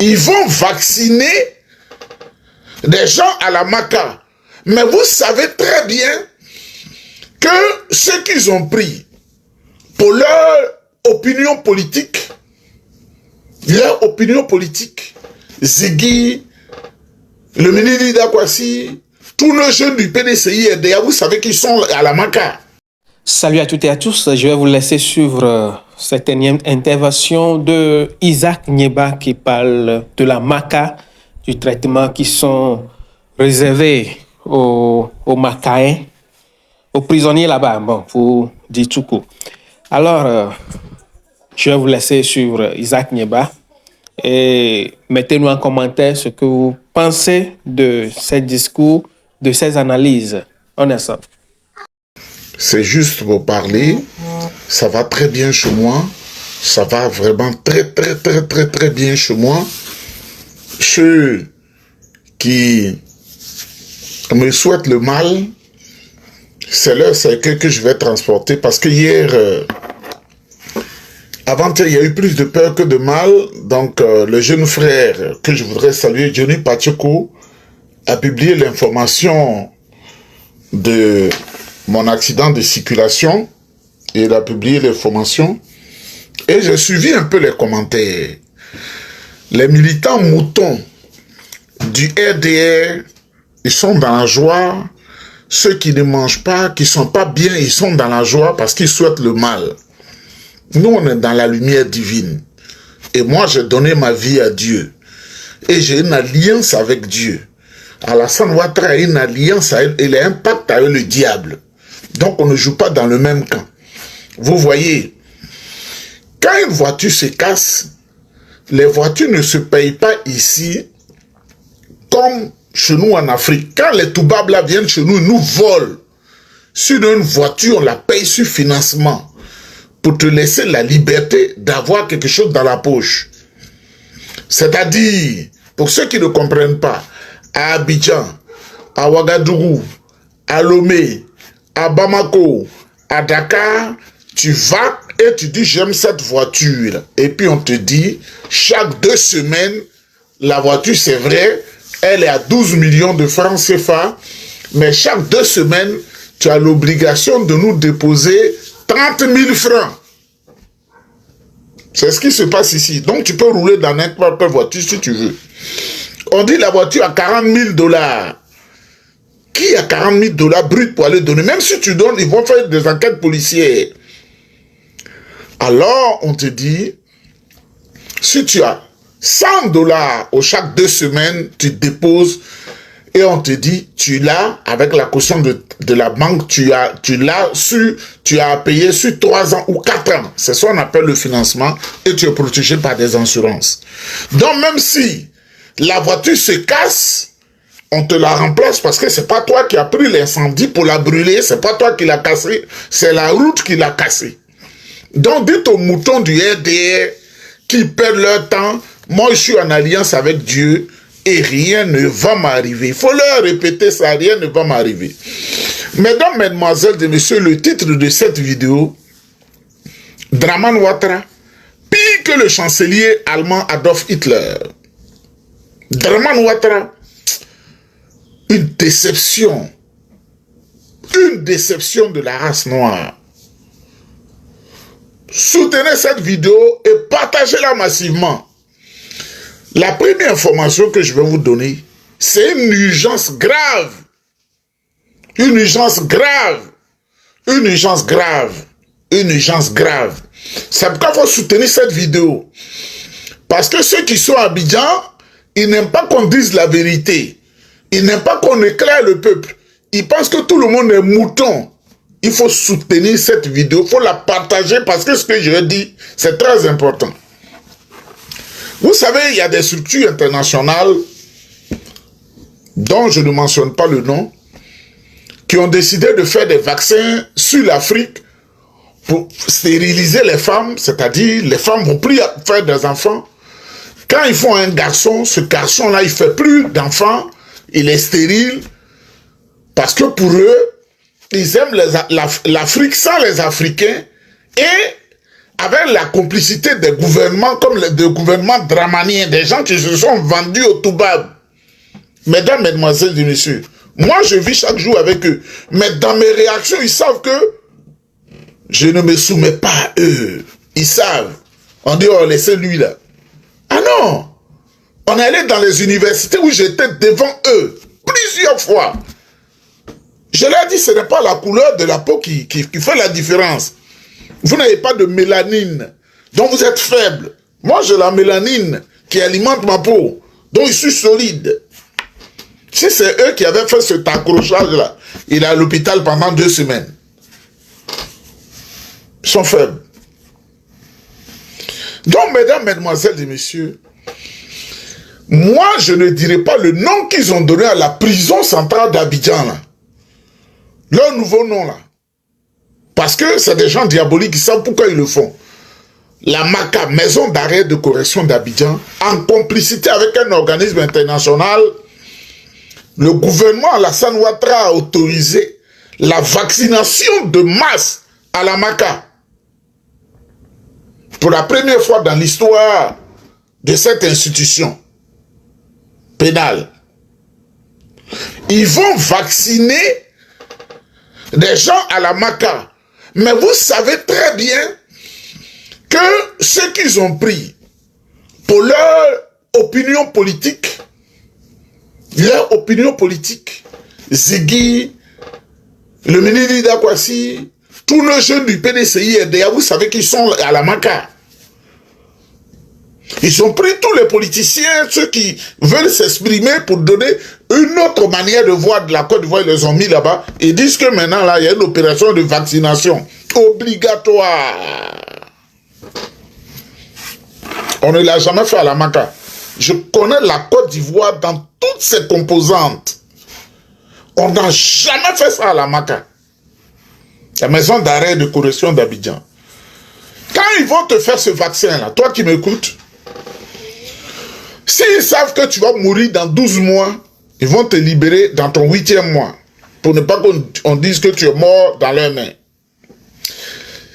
Ils vont vacciner des gens à la Maca. Mais vous savez très bien que ceux qu'ils ont pris pour leur opinion politique, Ziggy, le ministre d'Akwasi, tous nos jeunes du PDCI et DA, vous savez qu'ils sont à la Maca. Salut à toutes et à tous, je vais vous laisser suivre cette énième intervention de Isaac Nieba qui parle de la Maca, du traitement qui sont réservés aux Macaïens, aux prisonniers là-bas, bon, pour dire tout court. Alors, je vais vous laisser suivre Isaac Nieba et mettez-nous en commentaire ce que vous pensez de ces discours, de ces analyses. On est ensemble. C'est juste pour parler, ça va très bien chez moi, ça va vraiment très bien chez moi. Ceux qui me souhaitent le mal, c'est leur cercueil que je vais transporter parce que hier, avant-hier, il y a eu plus de peur que de mal. Donc, le jeune frère que je voudrais saluer, Johnny Pacheco, a publié l'information de mon accident de circulation. Et il a publié l'information. Et j'ai suivi un peu les commentaires. Les militants moutons du RDR, ils sont dans la joie. Ceux qui ne mangent pas, qui ne sont pas bien, ils sont dans la joie parce qu'ils souhaitent le mal. Nous, on est dans la lumière divine. Et moi, j'ai donné ma vie à Dieu. Et j'ai une alliance avec Dieu. Alassane Ouattara a une alliance, il a un pacte avec le diable. Donc, on ne joue pas dans le même camp. Vous voyez, quand une voiture se casse, les voitures ne se payent pas ici comme chez nous en Afrique. Quand les Toubabs là viennent chez nous, ils nous volent. Sur une voiture, on la paye sur financement pour te laisser la liberté d'avoir quelque chose dans la poche. C'est-à-dire, pour ceux qui ne comprennent pas, à Abidjan, à Ouagadougou, à Lomé, à Bamako, à Dakar, tu vas et tu dis j'aime cette voiture. Et puis on te dit, chaque 2 semaines, la voiture c'est vrai, elle est à 12 millions de francs CFA, mais chaque 2 semaines, tu as l'obligation de nous déposer 30 000 francs. C'est ce qui se passe ici. Donc tu peux rouler dans n'importe quelle voiture si tu veux. On dit la voiture à 40 000 $. Qui a 40 000 $ brut pour aller donner? Même si tu donnes, ils vont faire des enquêtes policières. Alors, on te dit, si tu as 100 $ au chaque 2 semaines, tu déposes et on te dit, tu l'as avec la caution de la banque, tu as payé sur 3 ans ou 4 ans. C'est ça qu'on appelle le financement et tu es protégé par des assurances. Donc, même si la voiture se casse, on te la remplace parce que c'est pas toi qui as pris l'incendie pour la brûler, c'est pas toi qui l'as cassée, c'est la route qui l'a cassée. Donc dites aux moutons du RDR qui perdent leur temps, moi je suis en alliance avec Dieu et rien ne va m'arriver. Il faut leur répéter ça, rien ne va m'arriver. Mesdames, mesdemoiselles et messieurs, le titre de cette vidéo, Draman Ouattara, pire que le chancelier allemand Adolf Hitler. Draman Ouattara, une déception de la race noire. Soutenez cette vidéo et partagez-la massivement. La première information que je vais vous donner, c'est une urgence grave. Une urgence grave. Une urgence grave. Une urgence grave. C'est pourquoi il faut soutenir cette vidéo. Parce que ceux qui sont à Abidjan, ils n'aiment pas qu'on dise la vérité. Ils n'aiment pas qu'on éclaire le peuple. Ils pensent que tout le monde est mouton. Il faut soutenir cette vidéo, il faut la partager parce que ce que je dis, c'est très important. Vous savez, il y a des structures internationales dont je ne mentionne pas le nom, qui ont décidé de faire des vaccins sur l'Afrique pour stériliser les femmes, c'est-à-dire les femmes vont plus faire des enfants. Quand ils font un garçon, ce garçon-là, il ne fait plus d'enfants, il est stérile, parce que pour eux, ils aiment l'Afrique sans les Africains, et avec la complicité des gouvernements comme le gouvernement dramanien, des gens qui se sont vendus au Toubab. Mesdames, mesdemoiselles et messieurs, moi je vis chaque jour avec eux, mais dans mes réactions, ils savent que je ne me soumets pas à eux. Ils savent. On dit, oh, laissez-lui là. Ah non! On est allé dans les universités où j'étais devant eux, plusieurs fois. Je leur ai dit, ce n'est pas la couleur de la peau qui fait la différence. Vous n'avez pas de mélanine, donc vous êtes faible. Moi, j'ai la mélanine qui alimente ma peau, donc je suis solide. Si c'est eux qui avaient fait cet accrochage-là, il est à l'hôpital pendant 2 semaines. Ils sont faibles. Donc, mesdames, mesdemoiselles et messieurs, moi, je ne dirai pas le nom qu'ils ont donné à la prison centrale d'Abidjan, là. Leur nouveau nom, là. Parce que c'est des gens diaboliques qui savent pourquoi ils le font. La MACA, Maison d'arrêt de correction d'Abidjan, en complicité avec un organisme international, le gouvernement Alassane Ouattara a autorisé la vaccination de masse à la MACA. Pour la première fois dans l'histoire de cette institution pénale. Ils vont vacciner des gens à la MACA. Mais vous savez très bien que ceux qu'ils ont pris pour leur opinion politique, Ziggy, le ministre d'Akwasi, tous nos jeunes du PDCI et RDA, vous savez qu'ils sont à la MACA. Ils ont pris tous les politiciens, ceux qui veulent s'exprimer pour donner une autre manière de voir de la Côte d'Ivoire, ils les ont mis là-bas. Ils disent que maintenant, là, il y a une opération de vaccination obligatoire. On ne l'a jamais fait à la MACA. Je connais la Côte d'Ivoire dans toutes ses composantes. On n'a jamais fait ça à la MACA. La maison d'arrêt de correction d'Abidjan. Quand ils vont te faire ce vaccin-là, toi qui m'écoutes, s'ils savent que tu vas mourir dans 12 mois, ils vont te libérer dans ton 8e mois. Pour ne pas qu'on dise que tu es mort dans leurs mains.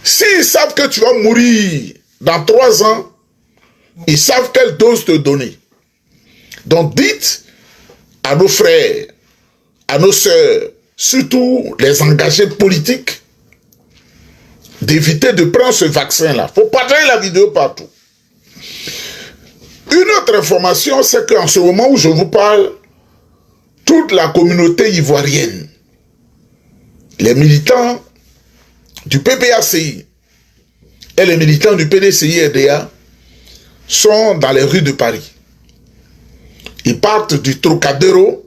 S'ils savent que tu vas mourir dans 3 ans, ils savent quelle dose te donner. Donc dites à nos frères, à nos sœurs, surtout les engagés politiques, d'éviter de prendre ce vaccin-là. Il faut partager la vidéo partout. Une autre information, c'est qu'en ce moment où je vous parle, toute la communauté ivoirienne, les militants du PPACI et les militants du PDCI-RDA sont dans les rues de Paris. Ils partent du Trocadéro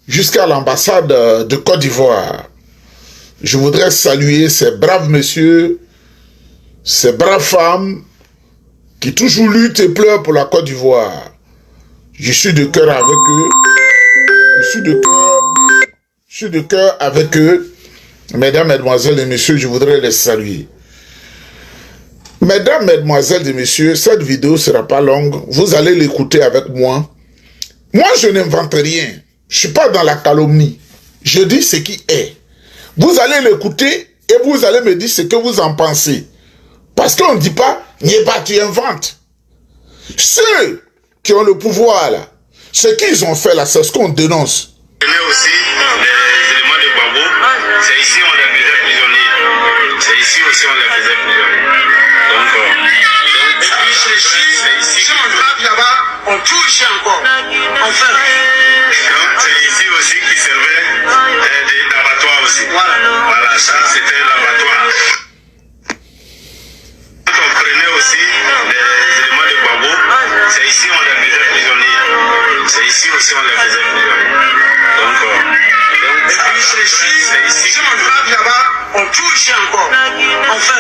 jusqu'à l'ambassade de Côte d'Ivoire. Je voudrais saluer ces braves messieurs, ces braves femmes qui toujours luttent et pleurent pour la Côte d'Ivoire. Je suis de cœur avec eux. Je suis de cœur avec eux. Mesdames, mesdemoiselles et messieurs, je voudrais les saluer. Mesdames, mesdemoiselles et messieurs, cette vidéo ne sera pas longue. Vous allez l'écouter avec moi. Moi, je n'invente rien. Je ne suis pas dans la calomnie. Je dis ce qui est. Vous allez l'écouter et vous allez me dire ce que vous en pensez. Parce qu'on ne dit pas, Nieba, tu inventes. Ceux qui ont le pouvoir, là, ce qu'ils ont fait, là, c'est ce qu'on dénonce. Aussi, les éléments de Babo, c'est ici on les faisait prisonniers. C'est ici aussi on les faisait prisonniers. Donc c'est ici. Si on tape là-bas, on touche encore. Enfin. Donc c'est ici aussi qui servait d'abattoir aussi. Voilà, ça c'était l'abattoir. Quand on prenait aussi les éléments de Babo, c'est ici on les faisait prisonniers. C'est ici aussi on les faisait prisonniers. Donc c'est ici. Si on tape là-bas, on touche encore. Enfin.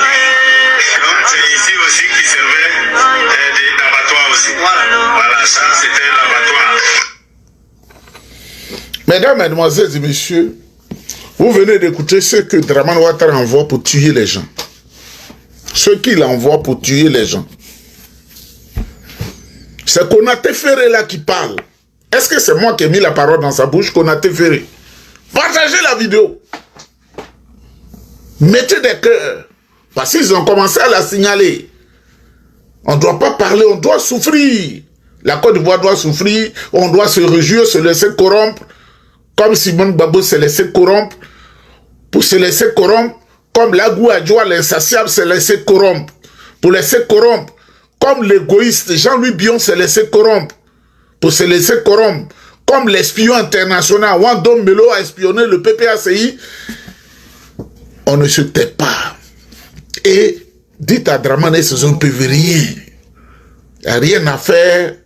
Donc c'est ici aussi qui servait d'abattoir aussi. Voilà, ça c'était l'abattoir. Mesdames, mesdemoiselles et messieurs, vous venez d'écouter ce que Dramane Ouattara envoie pour tuer les gens. Ce qu'il envoie pour tuer les gens. C'est Konaté Ferré là qui parle. Est-ce que c'est moi qui ai mis la parole dans sa bouche, Konaté Ferré? Partagez la vidéo. Mettez des cœurs. Parce qu'ils ont commencé à la signaler. On ne doit pas parler, on doit souffrir. La Côte d'Ivoire doit souffrir, on doit se réjouir, se laisser corrompre, comme Simone Gbagbo s'est laissé corrompre, pour se laisser corrompre, comme Lagou Adjoua, l'insatiable, s'est laissé corrompre, pour laisser corrompre, comme l'égoïste Jean-Louis Bion s'est laissé corrompre, pour se laisser corrompre, comme l'espion international, Wando Melo a espionné le PPACI, on ne se tait pas. Et dites à Dramane, ce sont rien. Il n'y a rien à faire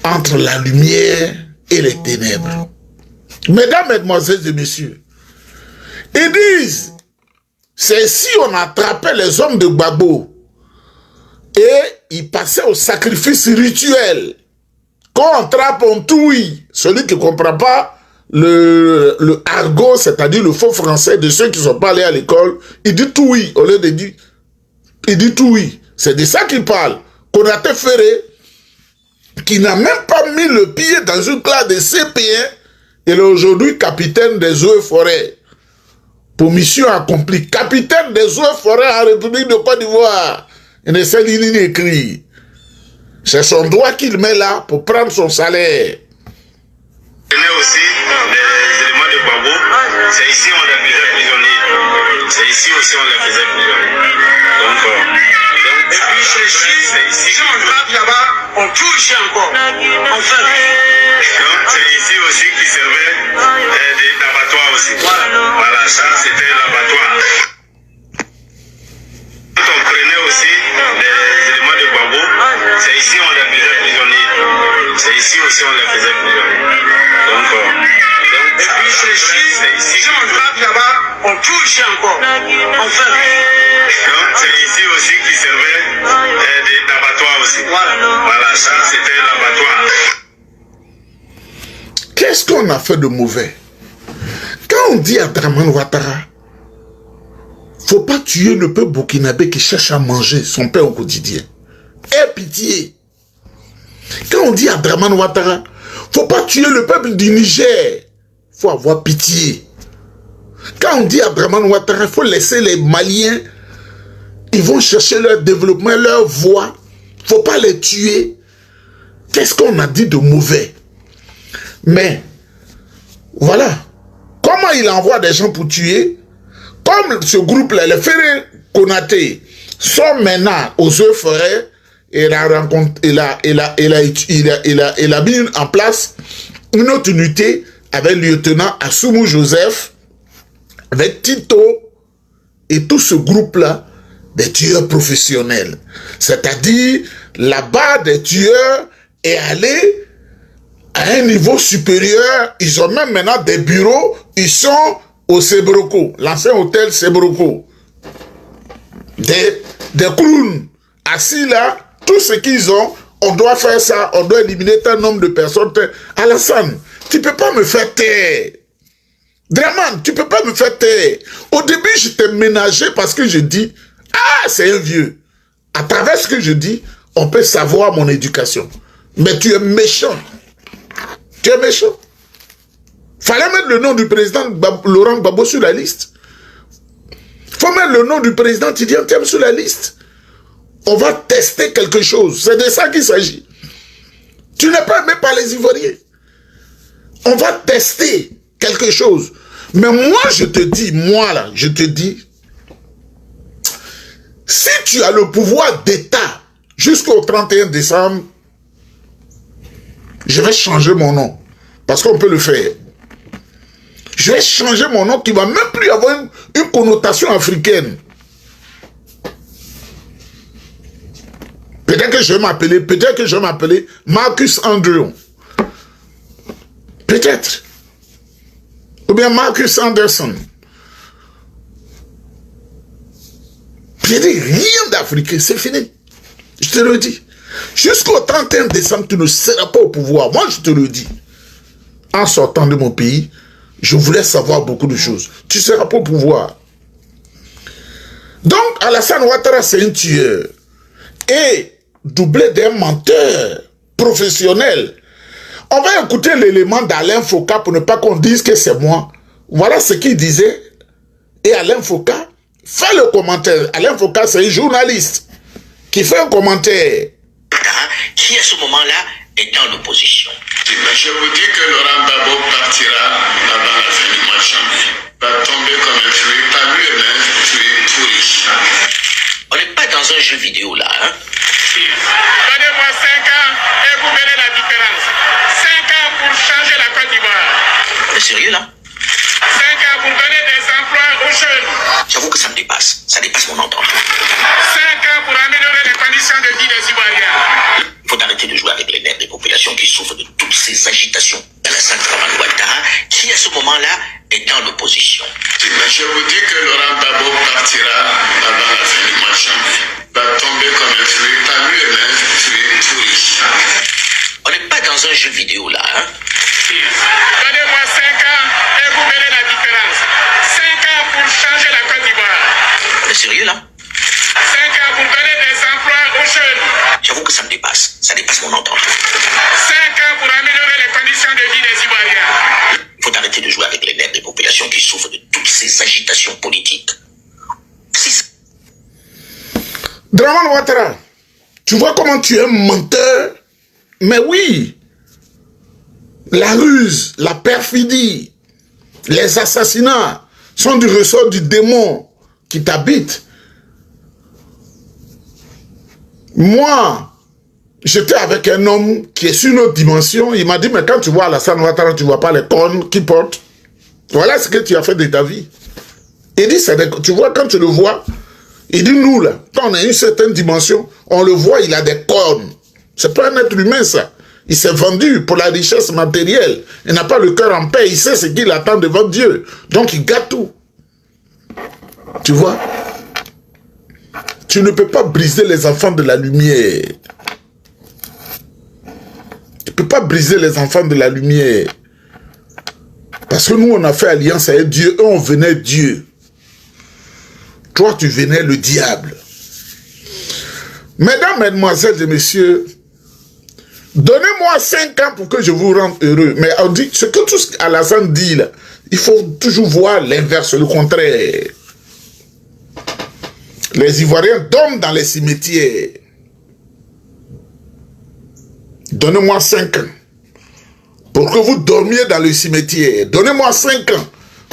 entre la lumière et les ténèbres. Mesdames, mesdemoiselles et messieurs, ils disent, c'est si on attrapait les hommes de Gbagbo et ils passaient au sacrifice rituel. Quand on attrape, on touille. Celui qui ne comprend pas le argot, c'est-à-dire le faux français de ceux qui ne sont pas allés à l'école, il dit touille au lieu de dire, il dit touille. C'est de ça qu'il parle. Konaté Ferré, qui n'a même pas mis le pied dans une classe de CP1, il est aujourd'hui capitaine des eaux et forêts. Pour mission accomplie, capitaine des eaux et forêts en République de Côte d'Ivoire. Il ne sait lire ni écrire. C'est son droit qu'il met là pour prendre son salaire. Aussi les éléments de Gbagbo, c'est ici on les faisait prisonniers. C'est ici aussi on les faisait prisonniers. Donc et puis si on trappe là-bas, on touche encore. On fait. Donc c'est ici aussi qui servait d'abattoir aussi. Voilà, ça c'était l'abattoir. Quand on prenait aussi les éléments de Gbagbo, c'est ici on les faisait prisonniers. C'est ici aussi on les faisait prisonniers. Donc et puis si on trappe là-bas, on touche encore. On fait. Donc c'est ici aussi qui servait d'abattoir aussi. Voilà, ça c'était l'abattoir. Qu'est-ce qu'on a fait de mauvais? Quand on dit à Dramane Ouattara, faut pas tuer le peuple burkinabé qui cherche à manger son pain au quotidien. Aie pitié. Quand on dit à Dramane Ouattara, faut pas tuer le peuple du Niger, faut avoir pitié. Quand on dit à Dramane Ouattara, faut laisser les Maliens, ils vont chercher leur développement, leur voie, faut pas les tuer. Qu'est-ce qu'on a dit de mauvais? Mais, voilà. Comment il envoie des gens pour tuer? Comme ce groupe-là, les Ferré Konaté, sont maintenant aux eaux forêts, il a mis en place une autre unité avec le lieutenant Assoumou Joseph, avec Tito et tout ce groupe-là des tueurs professionnels. C'est-à-dire, là-bas, des tueurs est allé à un niveau supérieur. Ils ont même maintenant des bureaux. Ils sont au Sebroco, l'ancien hôtel Sebroco. Des clowns assis là, tout ce qu'ils ont, on doit faire ça, on doit éliminer un nombre de personnes. Alassane, tu peux pas me faire taire. Dramane, tu peux pas me faire taire. Au début, je t'ai ménagé parce que je dis, ah, c'est un vieux. À travers ce que je dis, on peut savoir mon éducation. Mais tu es méchant. Tu es méchant. Fallait mettre le nom du président Laurent Gbagbo sur la liste. Faut mettre le nom du président Tidiane Thiam sur la liste. On va tester quelque chose. C'est de ça qu'il s'agit. Tu n'es pas aimé par les Ivoiriens. On va tester quelque chose. Mais moi, je te dis, moi là, je te dis, si tu as le pouvoir d'État jusqu'au 31 décembre, je vais changer mon nom. Parce qu'on peut le faire. Je vais changer mon nom qui ne va même plus avoir une connotation africaine. Peut-être que je vais m'appeler Marcus Andrew. Peut-être. Ou bien Marcus Anderson. Je dis rien d'africain, c'est fini. Je te le dis. Jusqu'au 31 décembre, tu ne seras pas au pouvoir. Moi, je te le dis. En sortant de mon pays, je voulais savoir beaucoup de choses. Tu ne seras pas au pouvoir. Donc, Alassane Ouattara, c'est un tueur. Et doublé d'un menteur professionnel. On va écouter l'élément d'Alain Foka pour ne pas qu'on dise que c'est moi. Voilà ce qu'il disait. Et Alain Foka fais le commentaire. Alain Foka, c'est un journaliste qui fait un commentaire. Qui à ce moment-là est dans l'opposition. Je vous dis que Laurent Gbagbo partira avant la fin du mois de janvier. Va tomber comme un fruit, pas mûr, mais un fruit pourri. On n'est pas dans un jeu vidéo là, hein? Donnez-moi 5 ans et vous verrez la différence. 5 ans pour changer la Côte d'Ivoire. T'es sérieux là? 5 ans pour donner des emplois aux jeunes. J'avoue que ça me dépasse. Ça dépasse mon entendement. 5 ans pour améliorer les conditions de vie des Ivoiriens. Il faut arrêter de jouer avec les nerfs des populations qui souffrent de toutes ces agitations. Alassane Dramane Ouattara, qui à ce moment-là est dans l'opposition. Je vous dis que Laurent Gbagbo partira avant la fin du mois de janvier. Va tomber comme un fruit, pas mûr, mais un fruit pourri. On n'est pas dans un jeu vidéo là, hein? Donnez-moi 5 ans et vous verrez la différence. 5 ans pour changer la Côte d'Ivoire. T'es sérieux là? 5 ans pour donner des emplois aux jeunes. J'avoue que ça me dépasse. Ça dépasse mon entendement. 5 ans pour améliorer les conditions de vie des Ivoiriens. Il faut arrêter de jouer avec les nerfs des populations qui souffrent de toutes ces agitations politiques. Dramane Ouattara, tu vois comment tu es un menteur? Mais oui, la ruse, la perfidie, les assassinats sont du ressort du démon qui t'habite. Moi, j'étais avec un homme qui est sur une autre dimension. Il m'a dit, mais quand tu vois Alassane Ouattara, tu ne vois pas les cornes qu'il porte. Voilà ce que tu as fait de ta vie. Il dit, tu vois, quand tu le vois, il dit, nous, là, quand on a une certaine dimension, on le voit, il a des cornes. C'est pas un être humain, ça. Il s'est vendu pour la richesse matérielle. Il n'a pas le cœur en paix. Il sait ce qu'il attend devant Dieu. Donc, il gâte tout. Tu vois? Tu ne peux pas briser les enfants de la lumière. Tu ne peux pas briser les enfants de la lumière. Parce que nous, on a fait alliance avec Dieu. Eux, on venait Dieu. Toi, tu venais le diable. Mesdames, mesdemoiselles et messieurs, donnez-moi 5 ans pour que je vous rende heureux. Mais on dit, ce que tout ce qu'Alassane dit là, il faut toujours voir l'inverse, le contraire. Les Ivoiriens dorment dans les cimetières. Donnez-moi 5 ans pour que vous dormiez dans le cimetière. Donnez-moi 5 ans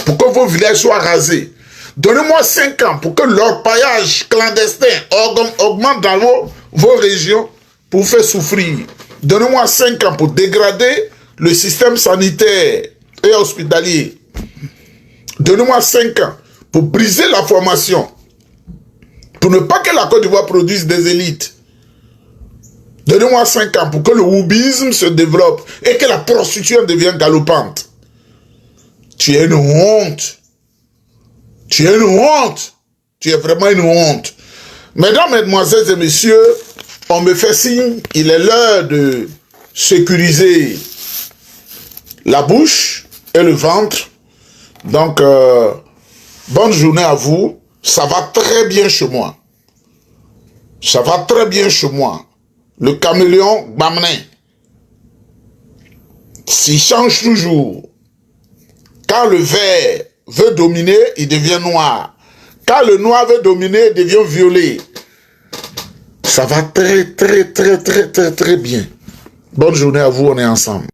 pour que vos villages soient rasés. Donnez-moi 5 ans pour que l'orpaillage clandestin augmente dans vos régions pour vous faire souffrir. Donnez-moi 5 ans pour dégrader le système sanitaire et hospitalier. Donnez-moi 5 ans pour briser la formation. Pour ne pas que la Côte d'Ivoire produise des élites. Donnez-moi 5 ans pour que le woubisme se développe et que la prostitution devienne galopante. Tu es une honte. Tu es une honte. Tu es vraiment une honte. Mesdames, mesdemoiselles et messieurs, on me fait signe, il est l'heure de sécuriser la bouche et le ventre. Donc, bonne journée à vous. Ça va très bien chez moi. Ça va très bien chez moi. Le caméléon Gbamné, s'il change toujours. Quand le vert veut dominer, il devient noir. Quand le noir veut dominer, il devient violet. Ça va très bien. Bonne journée à vous, on est ensemble.